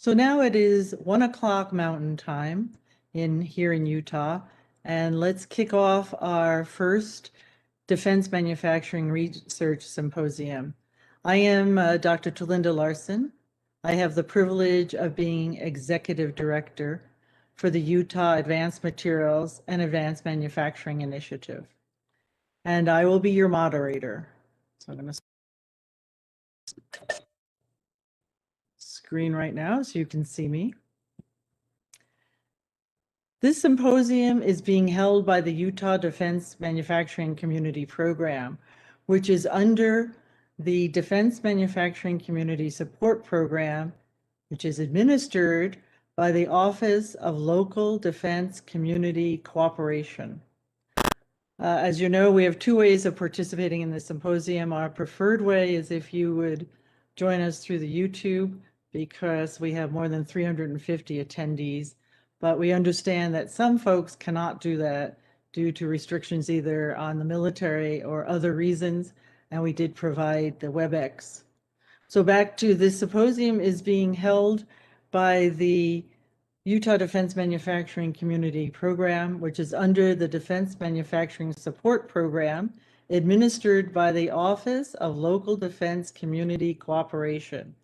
So now it is 1 o'clock Mountain Time here in Utah, and let's kick off our first Defense Manufacturing Research Symposium. I am Dr. Talinda Larson. I have the privilege of being Executive Director for the Utah Advanced Materials and Advanced Manufacturing Initiative. And I will be your moderator. So I'm going to screen right now so you can see me. This symposium is being held by the Utah Defense Manufacturing Community Program, which is under the Defense Manufacturing Community Support Program, which is administered by the Office of Local Defense Community Cooperation. As you know, we have two ways of participating in the symposium. Our preferred way is if you would join us through the YouTube, because we have more than 350 attendees, but we understand that some folks cannot do that due to restrictions either on the military or other reasons, and we did provide the WebEx. So back to this symposium is being held by the Utah Defense Manufacturing Community Program, which is under the Defense Manufacturing Support Program, administered by the Office of Local Defense Community Cooperation.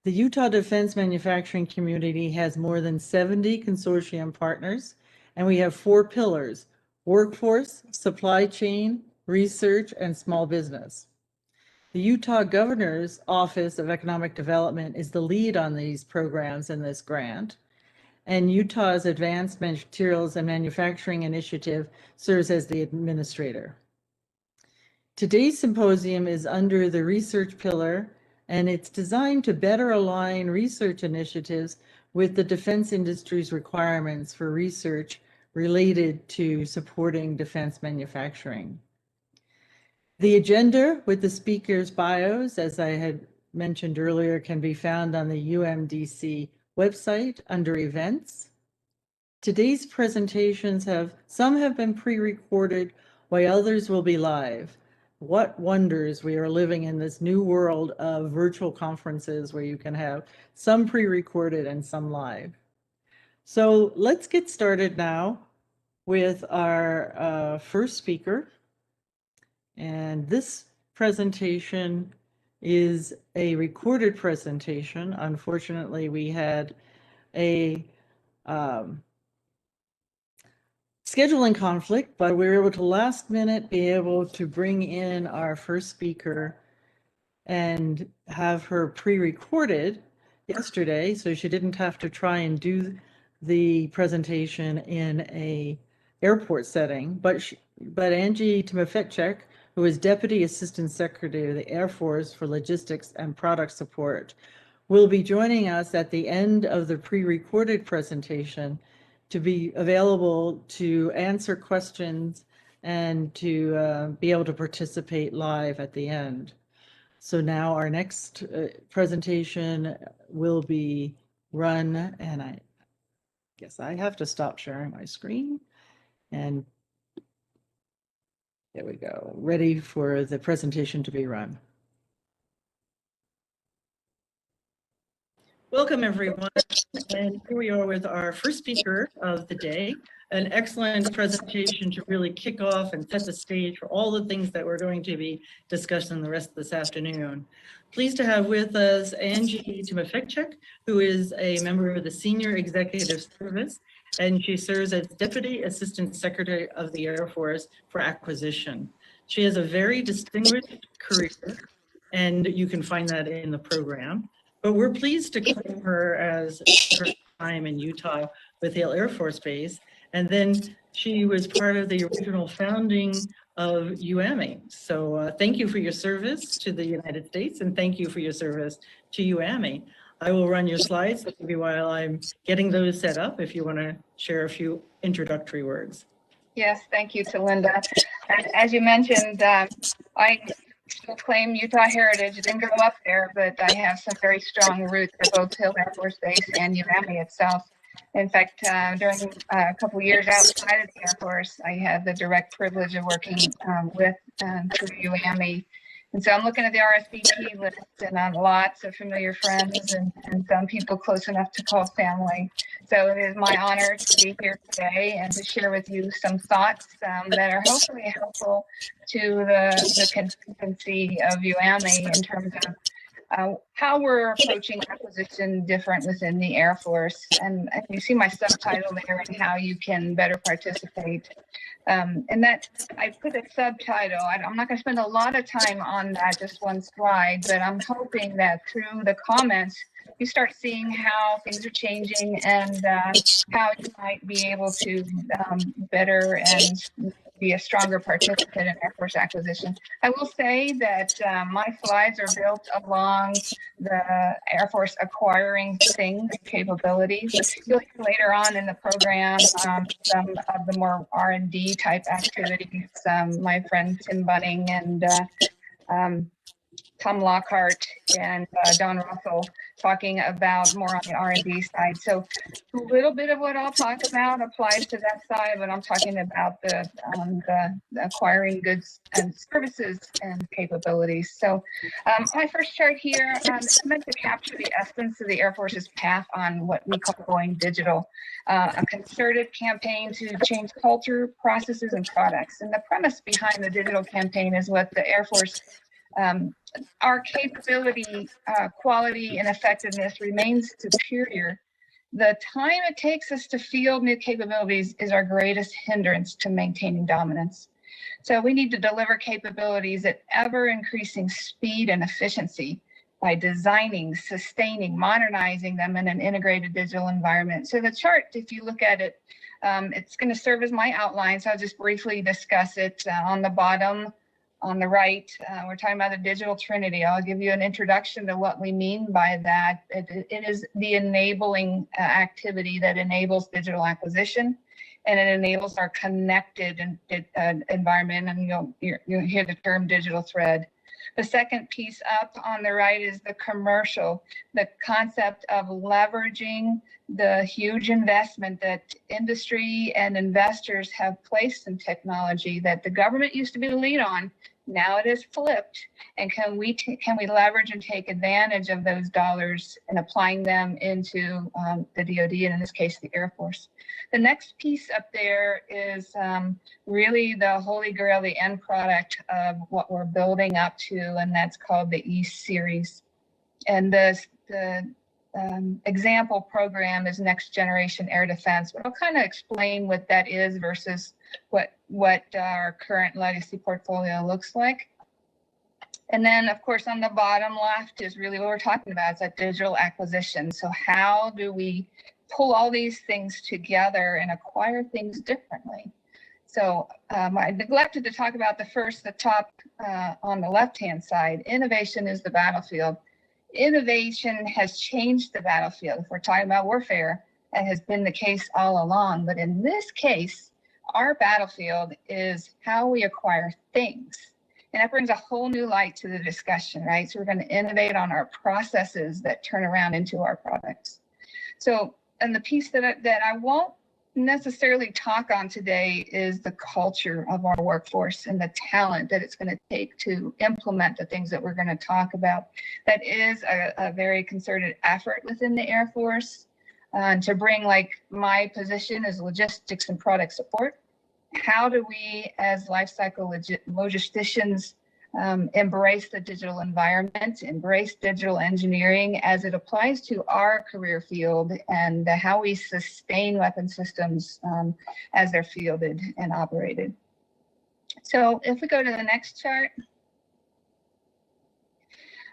The Utah Defense Manufacturing Community has more than 70 consortium partners, and we have 4 pillars: workforce, supply chain, research, and small business. The Utah Governor's Office of Economic Development is the lead on these programs in this grant, and Utah's Advanced Materials and Manufacturing Initiative serves as the administrator. Today's symposium is under the research pillar, and it's designed to better align research initiatives with the defense industry's requirements for research related to supporting defense manufacturing. The agenda with the speakers' bios, as I had mentioned earlier, can be found on the UMDC website under events. Today's presentations some have been pre-recorded, while others will be live. What wonders we are living in this new world of virtual conferences where you can have some pre-recorded and some live. So let's get started now with our first speaker. And this presentation is a recorded presentation. Unfortunately, we had a scheduling conflict, but we were able to last minute be able to bring in our first speaker and have her pre-recorded yesterday, so she didn't have to try and do the presentation in a airport setting. But Angie Tymofichuk, who is Deputy Assistant Secretary of the Air Force for Logistics and Product Support, will be joining us at the end of the pre-recorded presentation to be available to answer questions and to be able to participate live at the end. So now our next presentation will be run, and I guess I have to stop sharing my screen. And there we go, ready for the presentation to be run. Welcome, everyone. And here we are with our first speaker of the day, an excellent presentation to really kick off and set the stage for all the things that we're going to be discussing the rest of this afternoon. Pleased to have with us Angie Tymofichuk, who is a member of the Senior Executive Service, and she serves as Deputy Assistant Secretary of the Air Force for Acquisition. She has a very distinguished career, and you can find that in the program. But we're pleased to claim her as her time in Utah with Hale Air Force Base. And then she was part of the original founding of UAMI. So thank you for your service to the United States, and thank you for your service to UAMI. I will run your slides maybe while I'm getting those set up, if you want to share a few introductory words. Yes, thank you, Talinda. As you mentioned, I claim Utah heritage. I didn't grow up there, but I have some very strong roots at both Hill Air Force Base and UAMI itself. In fact, during a couple of years outside of the Air Force, I had the direct privilege of working with through UAMI And so I'm looking at the RSVP list, and lots of familiar friends and some people close enough to call family. So it is my honor to be here today and to share with you some thoughts that are hopefully helpful to the consistency of UAMI in terms of how we're approaching acquisition different within the Air Force. And you see my subtitle there and how you can better participate. And that I put a subtitle. I'm not going to spend a lot of time on that, just one slide, but I'm hoping that through the comments, you start seeing how things are changing and how you might be able to better and be a stronger participant in Air Force acquisition. I will say that my slides are built along the Air Force acquiring things, capabilities. You'll hear later on in the program some of the more R&D type activities. My friend Tim Bunning and Tom Lockhart and Don Russell talking about more on the R&D side. So a little bit of what I'll talk about applies to that side, but I'm talking about the acquiring goods and services and capabilities. So my first chart here is meant to capture the essence of the Air Force's path on what we call going digital, a concerted campaign to change culture, processes, and products. And the premise behind the digital campaign is what the Air Force our capability, quality, and effectiveness remains superior. The time it takes us to field new capabilities is our greatest hindrance to maintaining dominance. So we need to deliver capabilities at ever increasing speed and efficiency by designing, sustaining, modernizing them in an integrated digital environment. So the chart, if you look at it, it's going to serve as my outline. So I'll just briefly discuss it. On the bottom, on the right, we're talking about the digital trinity. I'll give you an introduction to what we mean by that. It is the enabling activity that enables digital acquisition, and it enables our connected environment. And you'll hear the term digital thread. The second piece up on the right is the commercial, the concept of leveraging the huge investment that industry and investors have placed in technology that the government used to be the lead on. Now it is flipped, and can we leverage and take advantage of those dollars and applying them into the DoD, and in this case, the Air Force. The next piece up there is really the holy grail, the end product of what we're building up to, and that's called the ESeries. And the example program is Next Generation Air Defense, but I'll kind of explain what that is versus what our current legacy portfolio looks like. And then, of course, on the bottom left is really what we're talking about. It's that digital acquisition. So how do we pull all these things together and acquire things differently? So I neglected to talk about the top on the left-hand side. Innovation is the battlefield. Innovation has changed the battlefield. If we're talking about warfare, that has been the case all along. But in this case, our battlefield is how we acquire things. And that brings a whole new light to the discussion, right? So we're going to innovate on our processes that turn around into our products. So, and the piece that I won't necessarily talk on today is the culture of our workforce and the talent that it's going to take to implement the things that we're going to talk about. That is a very concerted effort within the Air Force to bring, like my position is logistics and product support. How do we as lifecycle logisticians embrace the digital environment, embrace digital engineering as it applies to our career field, and how we sustain weapon systems as they're fielded and operated. So if we go to the next chart.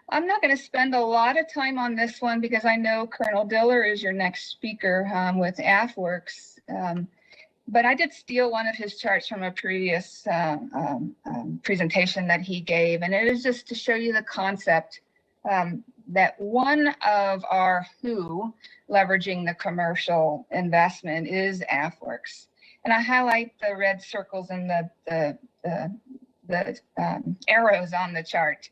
I'm not going to spend a lot of time on this one because I know Colonel Diller is your next speaker with AFworks. But I did steal one of his charts from a previous presentation that he gave, and it is just to show you the concept that one of our who leveraging the commercial investment is AFworks. And I highlight the red circles and the arrows on the chart.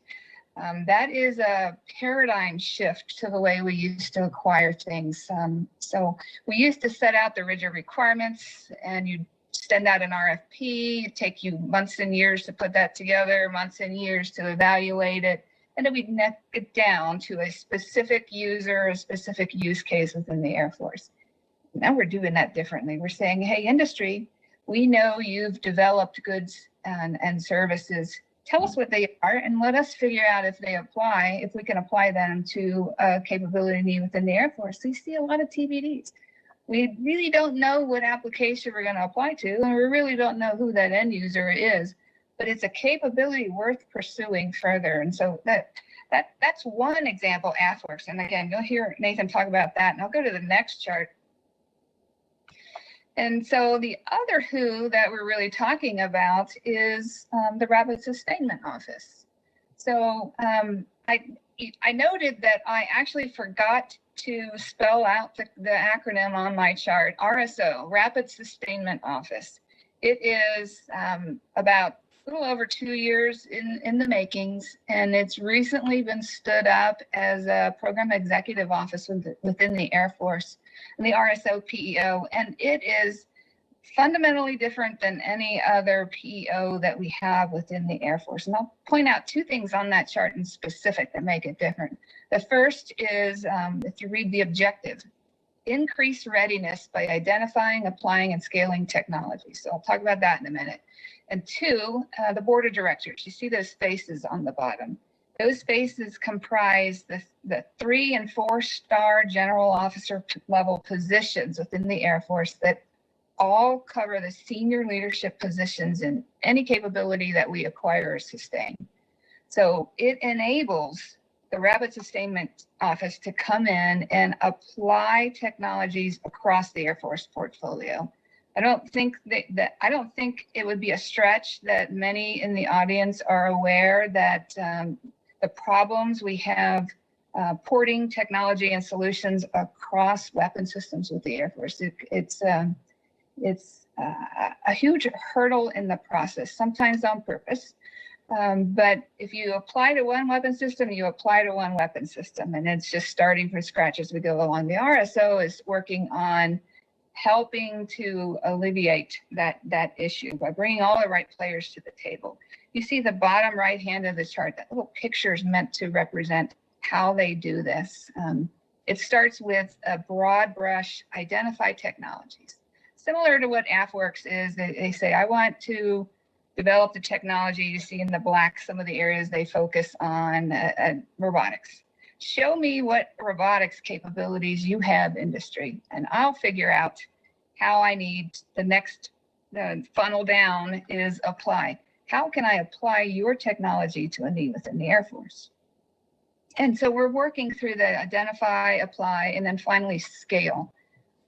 That is a paradigm shift to the way we used to acquire things. So we used to set out the rigid requirements, and you'd send out an RFP, take you months and years to put that together, months and years to evaluate it, and then we'd neck it down to a specific user, a specific use case within the Air Force. Now we're doing that differently. We're saying, hey, industry, we know you've developed goods and services. Tell us what they are and let us figure out if they apply, if we can apply them to a capability need within the Air Force. So you see a lot of TBDs. We really don't know what application we're going to apply to, and we really don't know who that end user is, but it's a capability worth pursuing further. And so that's one example, AFworks. And again, you'll hear Nathan talk about that, and I'll go to the next chart. And so the other who that we're really talking about is the Rapid Sustainment Office. So I noted that I actually forgot to spell out the acronym on my chart, RSO, Rapid Sustainment Office. It is about a little over 2 years in the makings, and it's recently been stood up as a program executive office within the Air Force, and the RSO PEO, and it is fundamentally different than any other PEO that we have within the Air Force. And I'll point out two things on that chart in specific that make it different. The first is, if you read the objective, increase readiness by identifying, applying, and scaling technology. So I'll talk about that in a minute. And two, the board of directors. You see those faces on the bottom. Those spaces comprise the 3- and 4-star general officer level positions within the Air Force that all cover the senior leadership positions in any capability that we acquire or sustain. So it enables the Rapid Sustainment Office to come in and apply technologies across the Air Force portfolio. I don't think it would be a stretch that many in the audience are aware that the problems we have porting technology and solutions across weapon systems with the Air Force. It's a huge hurdle in the process, sometimes on purpose. But if you apply to one weapon system, you apply to one weapon system, and it's just starting from scratch as we go along. The RSO is working on helping to alleviate that issue by bringing all the right players to the table. You see the bottom right hand of the chart, that little picture is meant to represent how they do this. It starts with a broad brush, identify technologies. Similar to what AFworks is, they say, I want to develop the technology. You see in the black some of the areas they focus on, robotics. Show me what robotics capabilities you have, industry, and I'll figure out how I need the next funnel down is apply. How can I apply your technology to a need within the Air Force? And so we're working through the identify, apply, and then finally scale.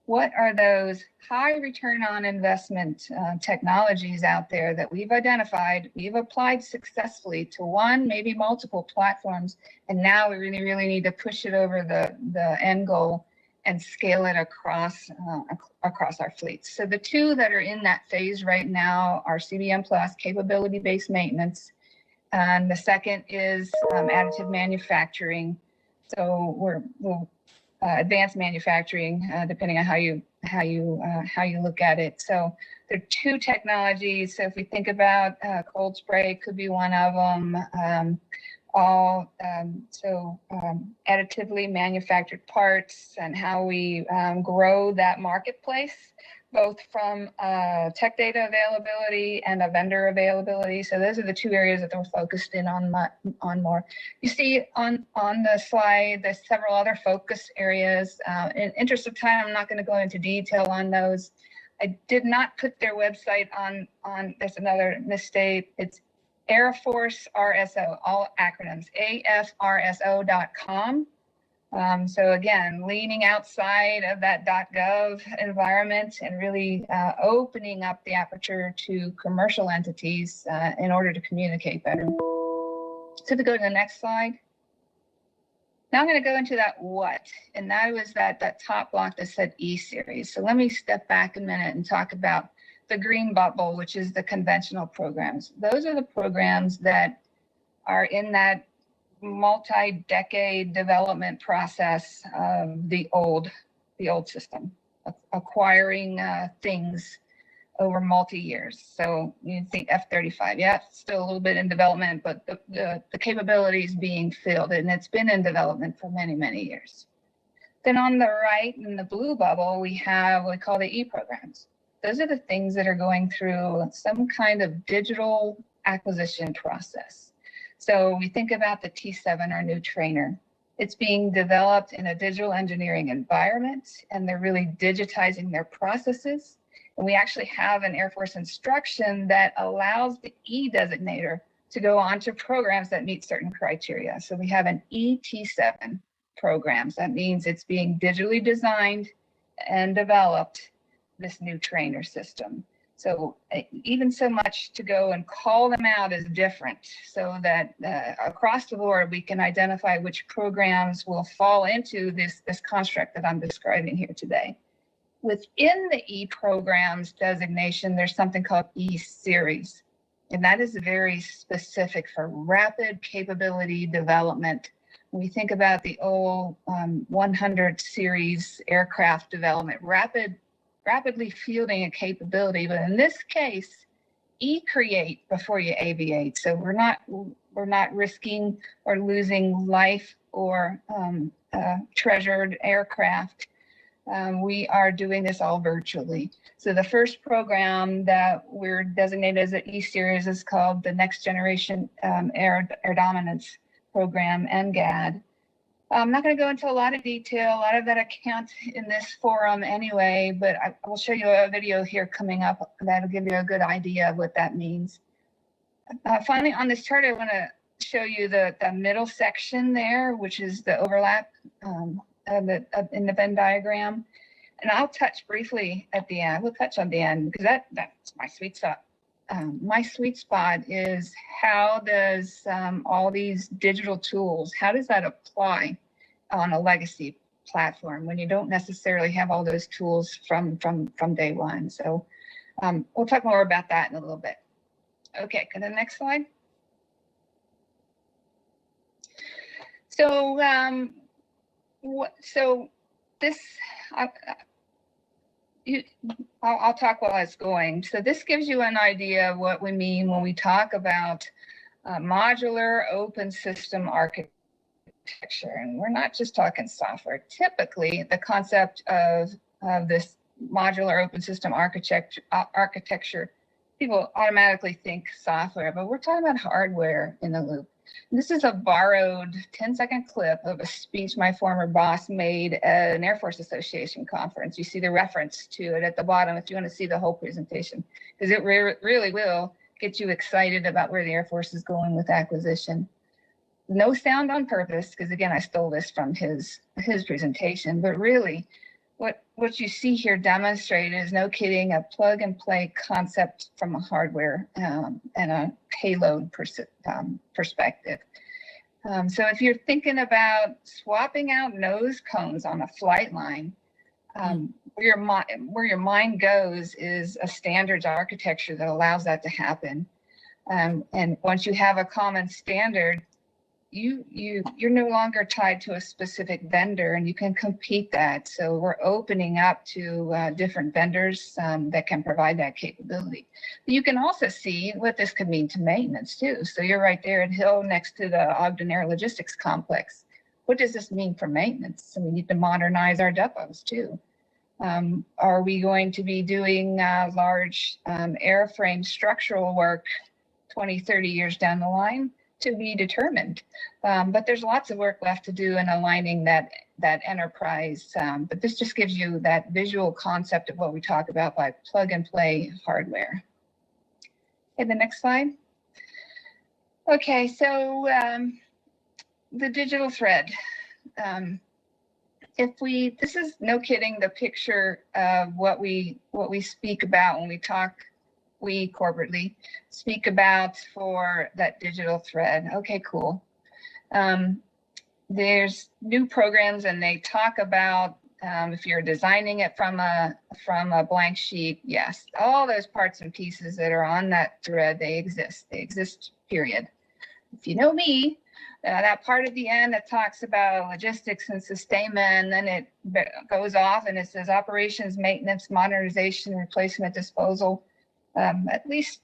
What are those high return on investment technologies out there that we've identified, we've applied successfully to one, maybe multiple platforms, and now we really need to push it over the end goal and scale it across our fleets. So the two that are in that phase right now are CBM Plus, capability-based maintenance, and the second is additive manufacturing. So we'll advanced manufacturing, depending on how you look at it. So there are two technologies. So if we think about cold spray, could be one of them. Additively manufactured parts and how we grow that marketplace, both from tech data availability and a vendor availability. So those are the two areas that we're focused in on more. You see on the slide, there's several other focus areas. In interest of time, I'm not going to go into detail on those. I did not put their website on. There's another mistake. It's Air Force RSO, all acronyms, AFRSO.com. So again, leaning outside of that .gov environment and really opening up the aperture to commercial entities in order to communicate better. So if we go to the next slide. Now I'm going to go into that what, and that was that top block that said ESeries. So let me step back a minute and talk about the green bubble, which is the conventional programs. Those are the programs that are in that multi-decade development process of the old system, acquiring things over multi-years. So you think F-35, yeah, it's still a little bit in development, but the capability is being filled, and it's been in development for many, many years. Then on the right in the blue bubble, we have what we call the E-programs. Those are the things that are going through some kind of digital acquisition process. So we think about the T7, our new trainer. It's being developed in a digital engineering environment, and they're really digitizing their processes. And we actually have an Air Force instruction that allows the E designator to go on to programs that meet certain criteria. So we have an ET7 programs. That means it's being digitally designed and developed, this new trainer system. So even so much to go and call them out is different, so that across the board, we can identify which programs will fall into this construct that I'm describing here today. Within the E programs designation, there's something called ESeries, and that is very specific for rapid capability development. When we think about the old 100 series aircraft development, rapidly fielding a capability, but in this case, create before you aviate. So we're not risking or losing life or treasured aircraft. We are doing this all virtually. So the first program that we're designated as an ESeries is called the Next Generation Air Dominance Program, NGAD. I'm not going to go into a lot of detail. A lot of that I can't in this forum anyway, but I will show you a video here coming up that'll give you a good idea of what that means. Finally, on this chart, I want to show you the middle section there, which is the overlap in the Venn diagram. And I'll touch briefly at the end. We'll touch on the end because that's my sweet spot. My sweet spot is how does all these digital tools, how does that apply on a legacy platform when you don't necessarily have all those tools from day one? So we'll talk more about that in a little bit. Okay, go to the next slide. So I'll talk while it's going. So this gives you an idea of what we mean when we talk about modular open system architecture. And we're not just talking software. Typically, the concept of this modular open system architecture, people automatically think software, but we're talking about hardware in the loop. This is a borrowed 10-second clip of a speech my former boss made at an Air Force Association conference. You see the reference to it at the bottom if you want to see the whole presentation, because it really will get you excited about where the Air Force is going with acquisition. No sound on purpose, because again, I stole this from his presentation, but really what you see here demonstrated is, no kidding, a plug and play concept from a hardware and a payload perspective. So if you're thinking about swapping out nose cones on a flight line, where your mind goes is a standards architecture that allows that to happen. And once you have a common standard, you're no longer tied to a specific vendor, and you can compete that. So we're opening up to different vendors that can provide that capability. You can also see what this could mean to maintenance too. So you're right there at Hill next to the Ogden Air Logistics Complex. What does this mean for maintenance? So we need to modernize our depots too. Are we going to be doing large airframe structural work 20, 30 years down the line? To be determined, but there's lots of work left to do in aligning that enterprise. But this just gives you that visual concept of what we talk about by plug and play hardware. Okay, the next slide. Okay, so the digital thread. This is no kidding the picture of what we speak about when we talk. We corporately speak about for that digital thread. Okay, cool. There's new programs, and they talk about if you're designing it from a blank sheet. Yes, all those parts and pieces that are on that thread, they exist, period. If you know me, that part at the end that talks about logistics and sustainment, and then it goes off and it says operations, maintenance, modernization, replacement, disposal. at least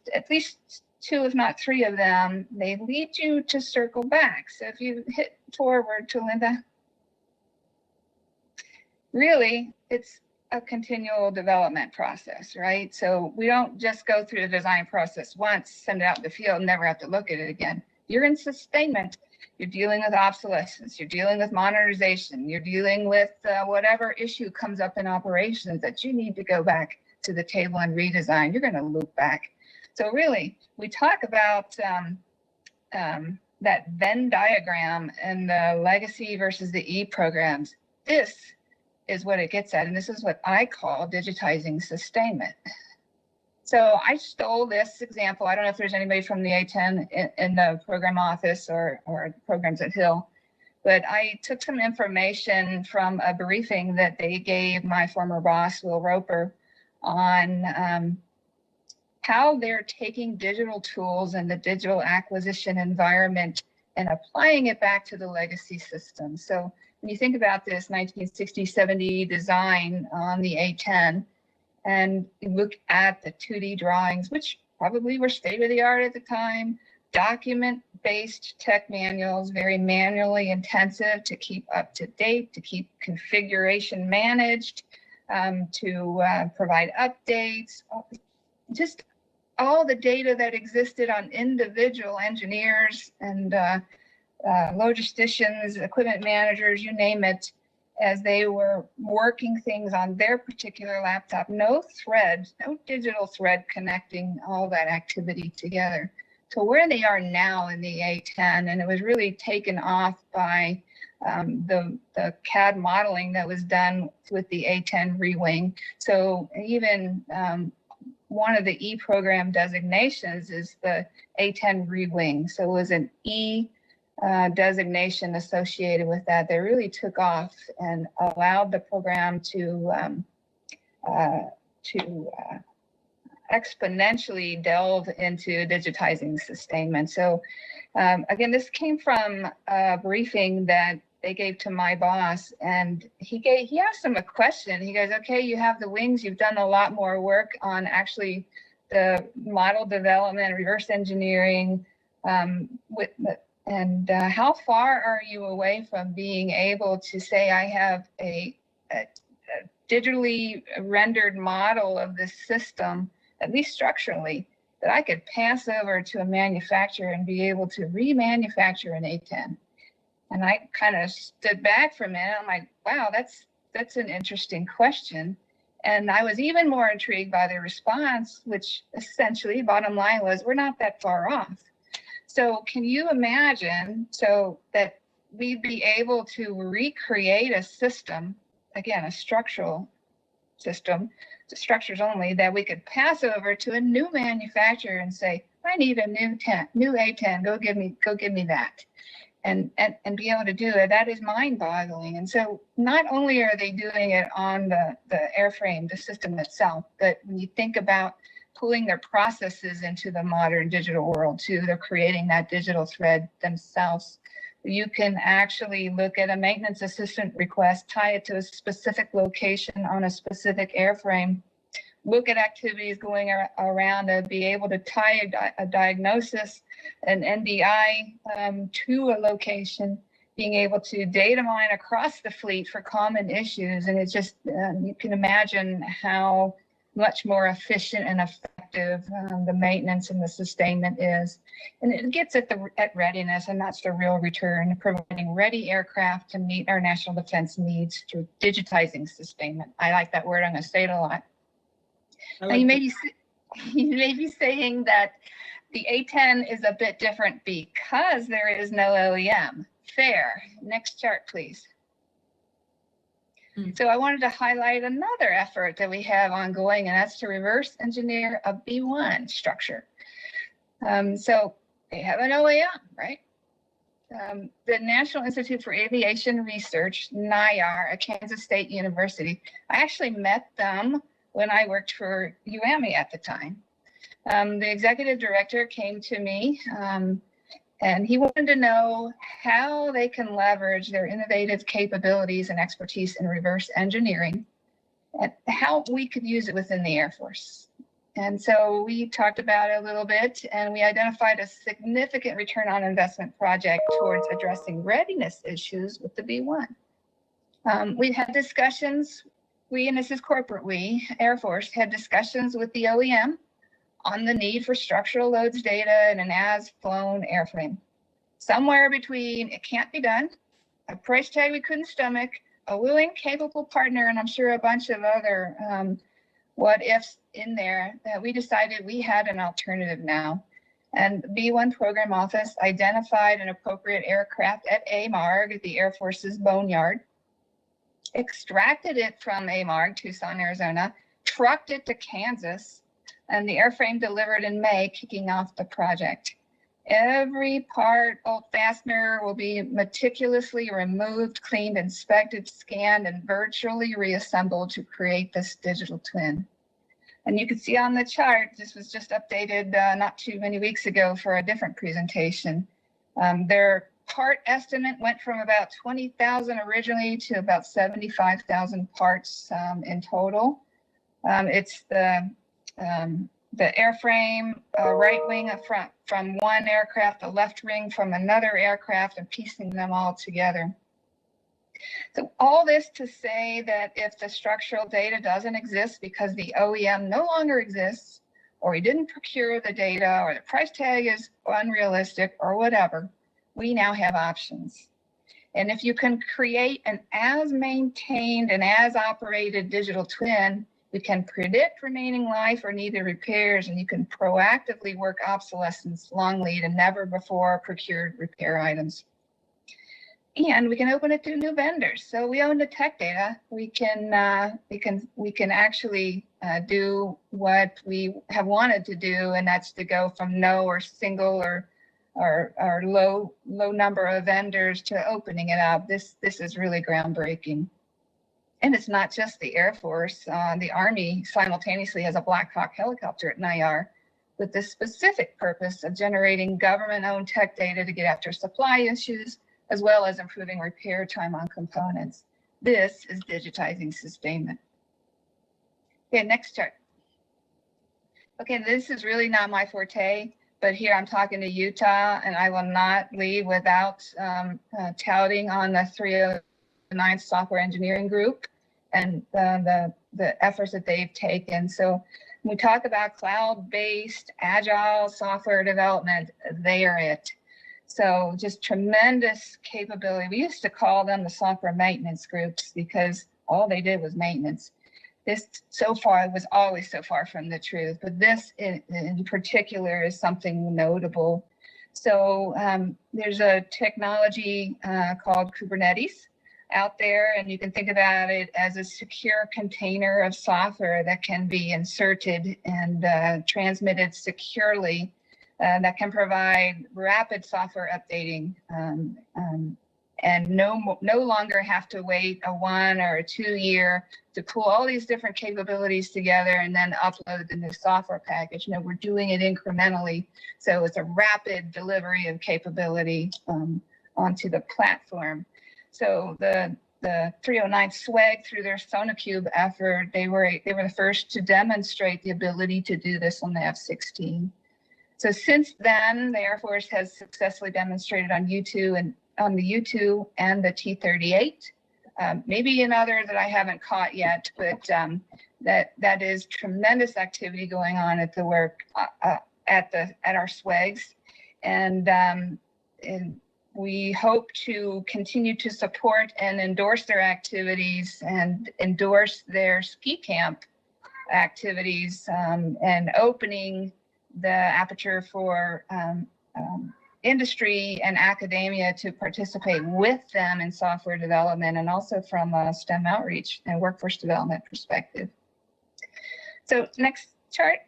two, if not three of them, they lead you to circle back. So if you hit forward to Linda, really, it's a continual development process, right? So we don't just go through the design process once, send it out in the field, and never have to look at it again. You're in sustainment. You're dealing with obsolescence. You're dealing with modernization. You're dealing with whatever issue comes up in operations that you need to go back to the table and redesign. You're going to loop back. So really, we talk about that Venn diagram and the legacy versus the E programs. This is what it gets at, and this is what I call digitizing sustainment. So I stole this example. I don't know if there's anybody from the A10 in the program office or programs at Hill, but I took some information from a briefing that they gave my former boss, Will Roper, on how they're taking digital tools and the digital acquisition environment and applying it back to the legacy system. So when you think about this 1960-70 design on the A10, and you look at the 2D drawings, which probably were state-of-the-art at the time, document-based tech manuals, very manually intensive to keep up to date, to keep configuration managed, to provide updates, just all the data that existed on individual engineers and logisticians, equipment managers, you name it, as they were working things on their particular laptop. No thread, no digital thread connecting all that activity together. To where they are now in the A10, and it was really taken off by the CAD modeling that was done with the A10 rewing. So even one of the E program designations is the A10 rewing. So it was an E designation associated with that. They really took off and allowed the program to exponentially delve into digitizing sustainment. So again, this came from a briefing that they gave to my boss, and he asked him a question. He goes, okay, you have the wings, you've done a lot more work on actually the model development, reverse engineering, how far are you away from being able to say, I have a digitally rendered model of this system, at least structurally, that I could pass over to a manufacturer and be able to remanufacture an A10? And I kind of stood back for a minute. I'm like, wow, that's an interesting question. And I was even more intrigued by the response, which essentially, bottom line was, we're not that far off. So can you imagine so that we'd be able to recreate a system, again, a structural system, the structures only, that we could pass over to a new manufacturer and say, I need a new A10, go give me that. And be able to do it. That is mind-boggling. And so not only are they doing it on the airframe, the system itself, but when you think about pulling their processes into the modern digital world too, they're creating that digital thread themselves. You can actually look at a maintenance assistant request, tie it to a specific location on a specific airframe, look at activities going around and be able to tie a diagnosis, an NDI to a location, being able to data mine across the fleet for common issues. And it's just, you can imagine how much more efficient and effective the maintenance and the sustainment is. And it gets at readiness, and that's the real return, providing ready aircraft to meet our national defense needs through digitizing sustainment. I like that word, I'm gonna say it a lot. Now, you may be saying that the A10 is a bit different because there is no OEM. Fair. Next chart, please. So I wanted to highlight another effort that we have ongoing, and that's to reverse engineer a B1 structure. So they have an OEM, right? The National Institute for Aviation Research, NIAR, at Kansas State University. I actually met them when I worked for UAMI at the time. The executive director came to me and he wanted to know how they can leverage their innovative capabilities and expertise in reverse engineering and how we could use it within the Air Force. And so we talked about it a little bit, and we identified a significant return on investment project towards addressing readiness issues with the B1. We had discussions, and this is corporate Air Force, had discussions with the OEM on the need for structural loads data in an as-flown airframe. Somewhere between it can't be done, a price tag we couldn't stomach, a willing, capable partner, and I'm sure a bunch of other what ifs in there, that we decided we had an alternative now. And the B1 program office identified an appropriate aircraft at AMARG, the Air Force's boneyard, extracted it from AMARG, Tucson, Arizona, trucked it to Kansas, and the airframe delivered in May, kicking off the project. Every part, bolt fastener, will be meticulously removed, cleaned, inspected, scanned, and virtually reassembled to create this digital twin. And you can see on the chart, this was just updated not too many weeks ago for a different presentation. Their part estimate went from about 20,000 originally to about 75,000 parts in total. It's the airframe, right wing up front from one aircraft, the left wing from another aircraft, and piecing them all together. So all this to say that if the structural data doesn't exist because the OEM no longer exists, or he didn't procure the data, or the price tag is unrealistic, or whatever, we now have options. And if you can create an as maintained and as operated digital twin, you can predict remaining life or needed repairs, and you can proactively work obsolescence, long lead, and never before procured repair items. And we can open it to new vendors. So we own the tech data. We can actually do what we have wanted to do, and that's to go from no or single or low number of vendors to opening it up. This is really groundbreaking. And it's not just the Air Force. The Army simultaneously has a Black Hawk helicopter at NIAR with the specific purpose of generating government-owned tech data to get after supply issues, as well as improving repair time on components. This is digitizing sustainment. Okay, next chart. Okay, this is really not my forte, but here I'm talking to Utah, and I will not leave without touting on the 309 software engineering group and the efforts that they've taken. So when we talk about cloud-based agile software development, they are it. So just tremendous capability. We used to call them the software maintenance groups because all they did was maintenance. This so far was always so far from the truth, but this in particular is something notable. So there's a technology called Kubernetes out there, and you can think about it as a secure container of software that can be inserted and transmitted securely. That can provide rapid software updating and no longer have to wait a 1 or a 2 year to pull all these different capabilities together and then upload the new software package. No, we're doing it incrementally. So it's a rapid delivery of capability onto the platform. So the 309 SWAG, through their SonarQube effort, they were the first to demonstrate the ability to do this on the F-16. So since then, the Air Force has successfully demonstrated on U2 and on the U2 and the T-38. Maybe another that I haven't caught yet, but that is tremendous activity going on at the work at our SWAGs, and we hope to continue to support and endorse their activities and endorse their ski camp activities and opening the aperture for industry and academia to participate with them in software development, and also from a STEM outreach and workforce development perspective. So next chart.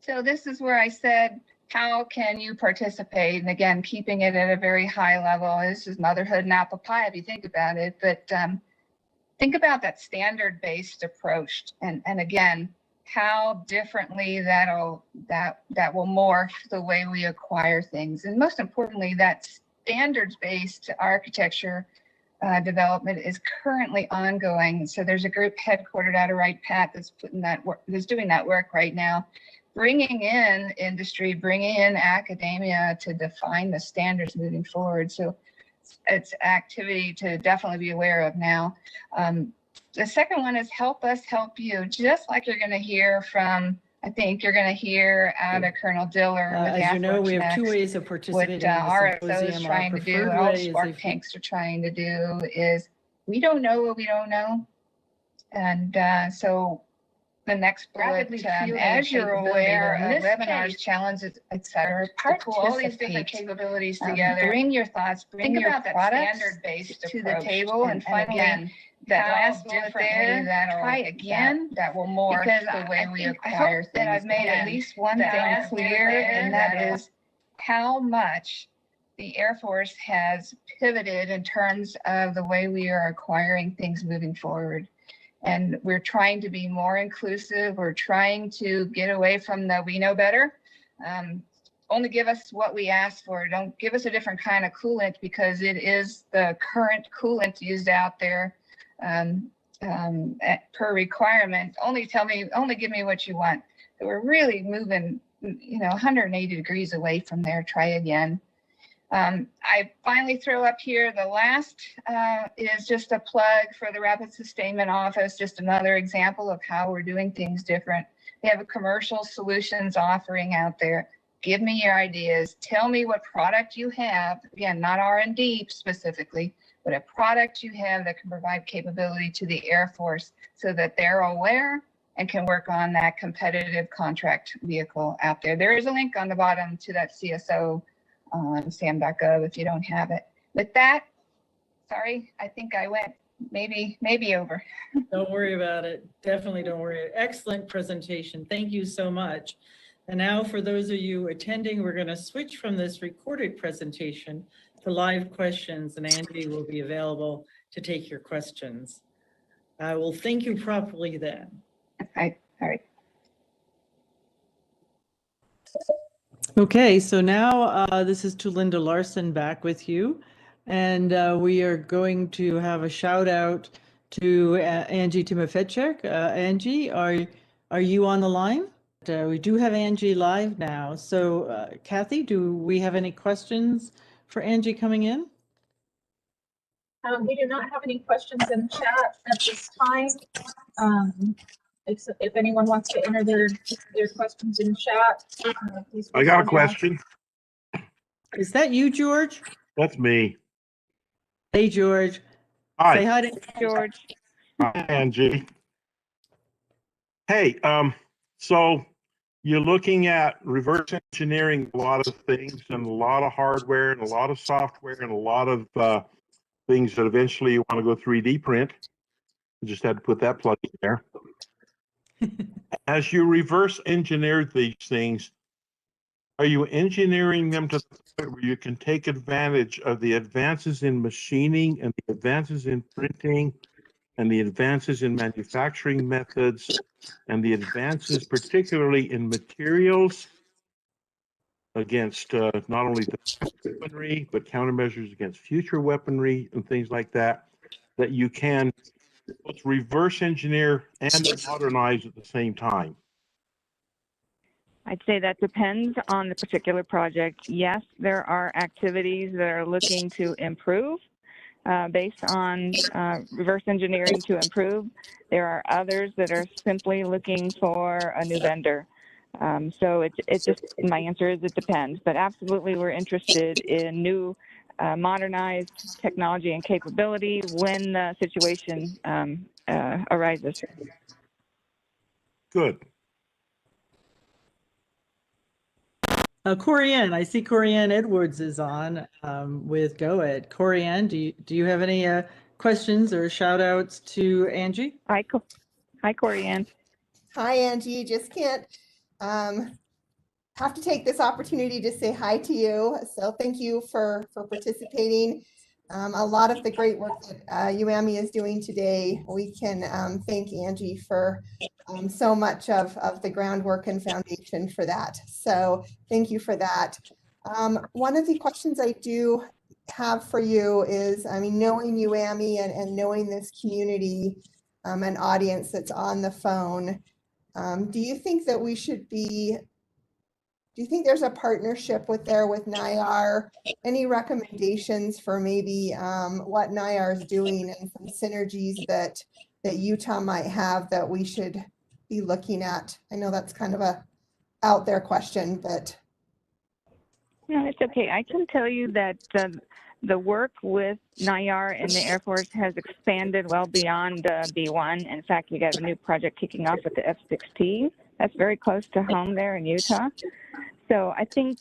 So this is where I said, how can you participate? And again, keeping it at a very high level. This is motherhood and apple pie if you think about it, but think about that standard-based approach. And again, how differently that will morph the way we acquire things. And most importantly, that standards-based architecture development is currently ongoing. So there's a group headquartered out of Wright Pat that's putting that work, that's doing that work right now, bringing in industry, bringing in academia to define the standards moving forward. So it's activity to definitely be aware of now. The second one is help us help you, just like you're going to hear from, I think you're going to hear out of Colonel Diller. As you know, we have two ways of participating in the RSO is symposium. trying to do, all spark tanks are trying to do is, we don't know what we don't know. And so the next bullet, as you're aware of webinars, challenges, etc., pull all these different capabilities together, bring your thoughts, bring your products standard-based to the table, and finally, that last bullet there, try again, that will morph the way we acquire things. I've made at least one thing clear, and that is how much the Air Force has pivoted in terms of the way we are acquiring things moving forward. And we're trying to be more inclusive. We're trying to get away from the we know better. Only give us what we ask for. Don't give us a different kind of coolant, because it is the current coolant used out there per requirement. Only give me what you want. So we're really moving, 180 degrees away from there. Try again. I finally throw up here, the last is just a plug for the Rapid Sustainment Office, just another example of how we're doing things different. They have a commercial solutions offering out there. Give me your ideas. Tell me what product you have. Again, not R&D specifically, but a product you have that can provide capability to the Air Force so that they're aware and can work on that competitive contract vehicle out there. There is a link on the bottom to that CSO on sam.gov if you don't have it. With that, sorry, I think I went maybe over. Don't worry about it. Definitely don't worry. Excellent presentation. Thank you so much. And now for those of you attending, we're going to switch from this recorded presentation to live questions, and Angie will be available to take your questions. I will thank you properly then. All right. Okay, so now this is to Linda Larson back with you, and we are going to have a shout out to Angie Tymofichuk. Angie, are you on the line? We do have Angie live now. So Kathy, do we have any questions for Angie coming in? We do not have any questions in chat at this time. If anyone wants to enter their questions in chat, please. I got a question. Is that you, George? That's me. Hey, George. Hi. Say hi to George. Hi, Angie. Hey, so you're looking at reverse engineering a lot of things, and a lot of hardware and a lot of software and a lot of things that eventually you want to go 3D print. I just had to put that plug in there. As you reverse engineer these things, are you engineering them to the point where you can take advantage of the advances in machining and the advances in printing and the advances in manufacturing methods and the advances particularly in materials against not only the weaponry, but countermeasures against future weaponry and things like that, that you can both reverse engineer and modernize at the same time? I'd say that depends on the particular project. Yes, there are activities that are looking to improve based on reverse engineering to improve. There are others that are simply looking for a new vendor. So it's just, my answer is it depends, but absolutely we're interested in new modernized technology and capability when the situation arises. Good. Corianne, I see Corianne Edwards is on with GoEd. Corianne, do you have any questions or shout outs to Angie? Hi, Corianne. Hi, Angie. Just can't have to take this opportunity to say hi to you. So thank you for participating. A lot of the great work that UAMI is doing today, we can thank Angie for so much of the groundwork and foundation for that. So thank you for that. One of the questions I do have for you is, I mean, knowing UAMI and knowing this community and audience that's on the phone, do you think that we should be, do you think there's a partnership with NIAR? Any recommendations for maybe what NIAR is doing and some synergies that Utah might have that we should be looking at? I know that's kind of a out there question, but. No, it's okay. I can tell you that the work with NIAR and the Air Force has expanded well beyond B1. In fact, we got a new project kicking off with the F-16. That's very close to home there in Utah. So I think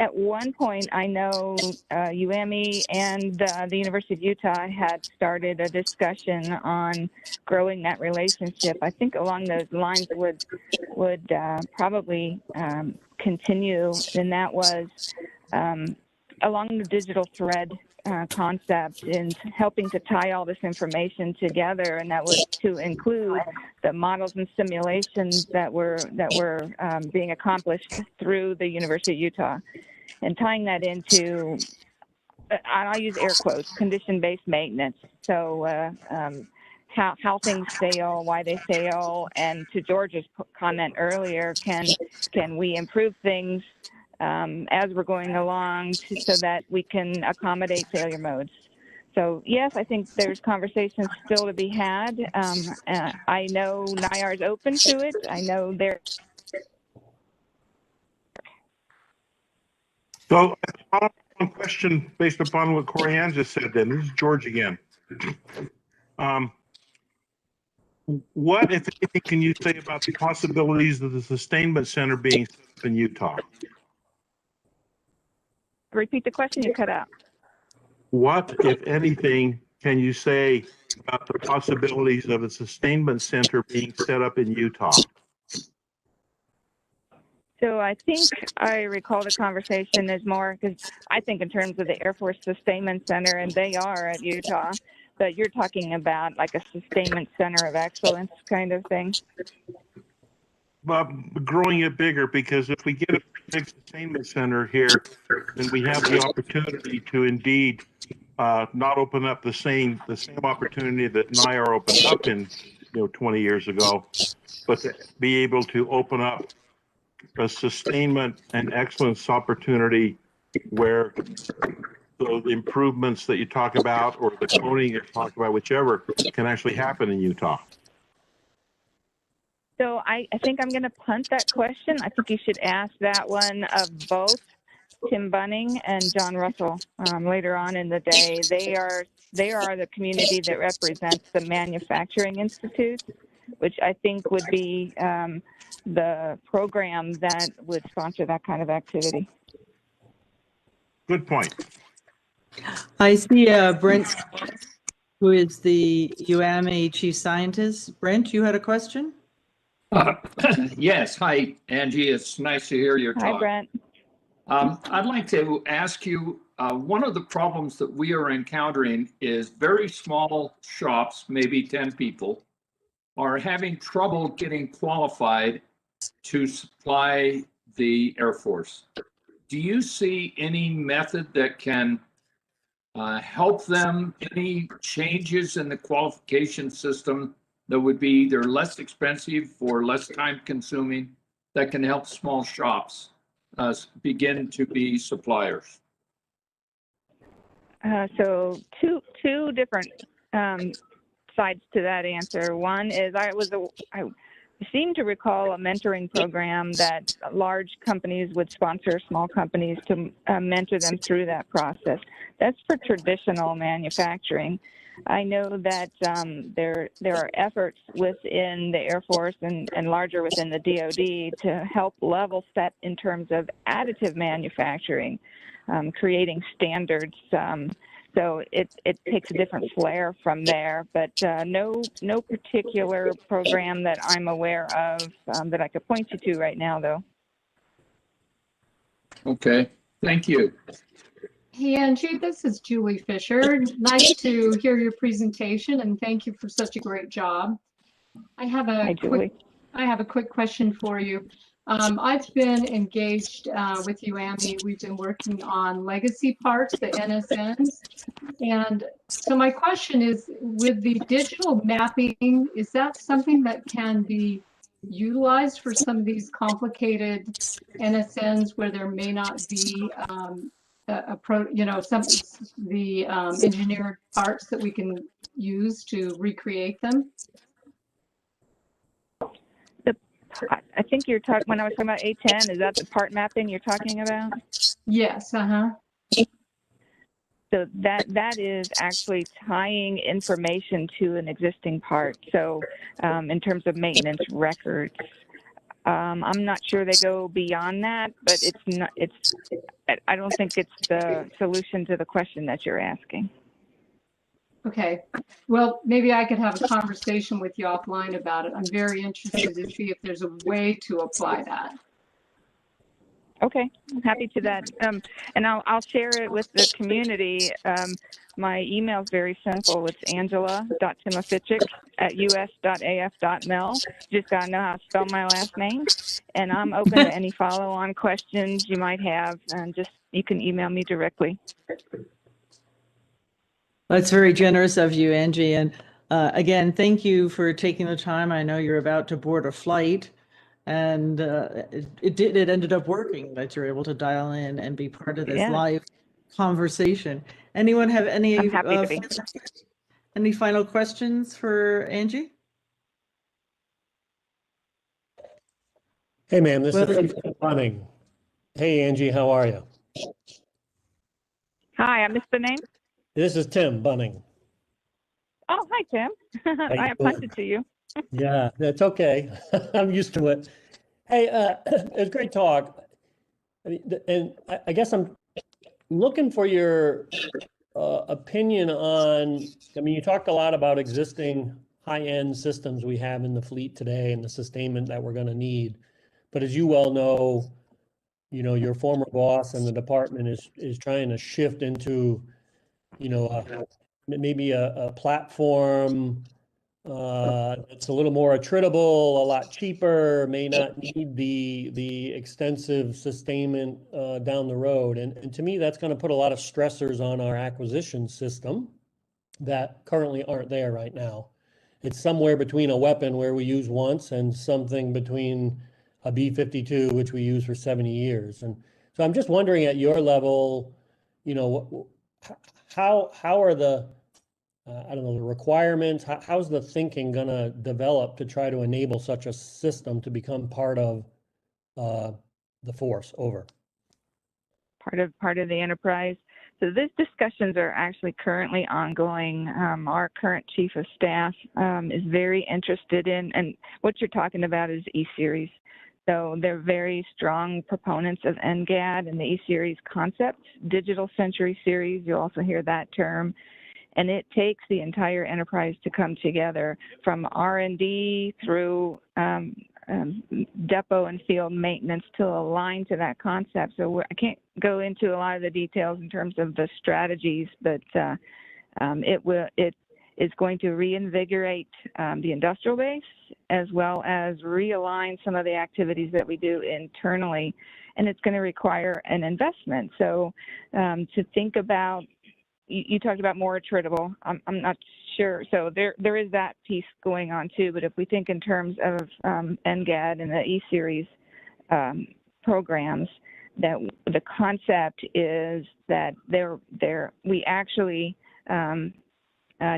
at one point, I know UAMI and the University of Utah had started a discussion on growing that relationship. I think along those lines would probably continue, and that was along the digital thread concept in helping to tie all this information together, and that was to include the models and simulations that were being accomplished through the University of Utah, and tying that into, I'll use air quotes, condition-based maintenance. So how things fail, why they fail, and to George's comment earlier, can we improve things as we're going along so that we can accommodate failure modes? So yes, I think there's conversations still to be had. I know NIAR is open to it. I know they're. So, one question based upon what Corianne just said. Then this is George again. What, if anything, can you say about the possibilities of the Sustainment Center being set up in Utah? Repeat the question, you cut out. What, if anything, can you say about the possibilities of a Sustainment Center being set up in Utah? So I think I recall the conversation as more, because I think in terms of the Air Force Sustainment Center, and they are at Utah, but you're talking about like a Sustainment Center of Excellence kind of thing. Well, growing it bigger, because if we get a big Sustainment Center here, then we have the opportunity to indeed not open up the same opportunity that NIAR opened up in 20 years ago, but to be able to open up a sustainment and excellence opportunity where the improvements that you talk about or the coding you talk about, whichever, can actually happen in Utah. So I think I'm going to punt that question. I think you should ask that one of both Tim Bunning and John Russell later on in the day. They are the community that represents the Manufacturing Institute, which I think would be the program that would sponsor that kind of activity. Good point. I see Brent, who is the UAMI Chief Scientist. Brent, you had a question? Yes. Hi, Angie. It's nice to hear your talk. Hi, Brent. I'd like to ask you, one of the problems that we are encountering is very small shops, maybe 10 people, are having trouble getting qualified to supply the Air Force. Do you see any method that can help them, any changes in the qualification system that would be either less expensive or less time consuming that can help small shops begin to be suppliers? So two different sides to that answer. One is I seem to recall a mentoring program that large companies would sponsor small companies to mentor them through that process. That's for traditional manufacturing. I know that there are efforts within the Air Force and larger within the DoD to help level set in terms of additive manufacturing, creating standards. So it takes a different flair from there, but no particular program that I'm aware of that I could point you to right now, though. Okay, thank you. Hey, Angie, this is Julie Fisher. Nice to hear your presentation, and thank you for such a great job. I have a quick question for you. I've been engaged with UAMI. We've been working on legacy parts, the NSNs. And so my question is, with the digital mapping, is that something that can be utilized for some of these complicated NSNs where there may not be some the engineered parts that we can use to recreate them? I think you're talking, when I was talking about A10, is that the part mapping you're talking about? Yes, So that is actually tying information to an existing part. So in terms of maintenance records, I'm not sure they go beyond that, but I don't think it's the solution to the question that you're asking. Okay. Well, maybe I could have a conversation with you offline about it. I'm very interested to see if there's a way to apply that. Okay, I'm happy to that. And I'll share it with the community. My email is very simple. It's angela.tymofichuk@us.af.mil. Just got to know how to spell my last name. And I'm open to any follow-on questions you might have. And you can email me directly. That's very generous of you, Angie. And again, thank you for taking the time. I know you're about to board a flight, and it ended up working that you're able to dial in and be part of this live conversation. Anyone have any final questions for Angie? Hey, ma'am, this is Tim Bunning. Hey, Angie, how are you? Hi, I missed the name. This is Tim Bunning. Oh, hi, Tim. I punted to you. Yeah, that's okay. I'm used to it. Hey, it's a great talk. And I guess I'm looking for your opinion on, you talked a lot about existing high-end systems we have in the fleet today and the sustainment that we're going to need. But as you well know, your former boss and the department is trying to shift into maybe a platform it's a little more attritable, a lot cheaper, may not need the extensive sustainment down the road. And to me, that's going to put a lot of stressors on our acquisition system that currently aren't there right now. It's somewhere between a weapon where we use once and something between a B-52, which we use for 70 years. And so I'm just wondering at your level, how are the the requirements, how's the thinking going to develop to try to enable such a system to become part of the force? Over. Part of the enterprise. So these discussions are actually currently ongoing. Our current chief of staff is very interested in, and what you're talking about is ESeries. So they're very strong proponents of NGAD and the ESeries concept, Digital Century Series. You'll also hear that term. And it takes the entire enterprise to come together from R&D through depot and field maintenance to align to that concept. So I can't go into a lot of the details in terms of the strategies, but it is going to reinvigorate the industrial base as well as realign some of the activities that we do internally. And it's going to require an investment. So to think about, you talked about more attritable. I'm not sure. So there is that piece going on too. But if we think in terms of NGAD and the ESeries programs, that the concept is that we actually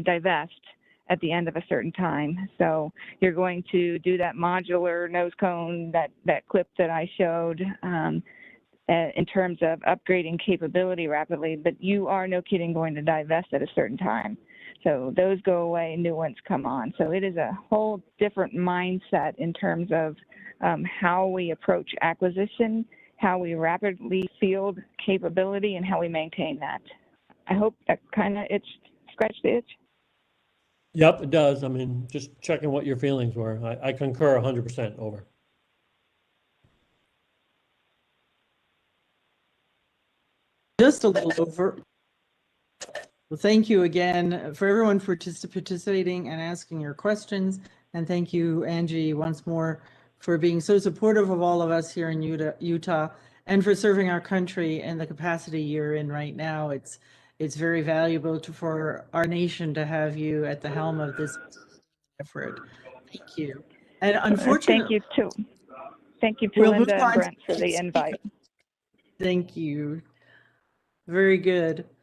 divest at the end of a certain time. So you're going to do that modular nose cone, that clip that I showed. In terms of upgrading capability rapidly, but you are, no kidding, going to divest at a certain time. So those go away, new ones come on. So it is a whole different mindset in terms of how we approach acquisition, how we rapidly field capability, and how we maintain that. I hope that kind of scratched the itch. Yep, it does. Just checking what your feelings were. I concur 100%. Over. Just a little over. Well, thank you again for everyone for participating and asking your questions. And thank you, Angie, once more for being so supportive of all of us here in Utah, and for serving our country in the capacity you're in right now. It's very valuable for our nation to have you at the helm of this effort. Thank you. And unfortunately, Thank you to we'll Linda move and on Brent for the invite. Thank you. Very good.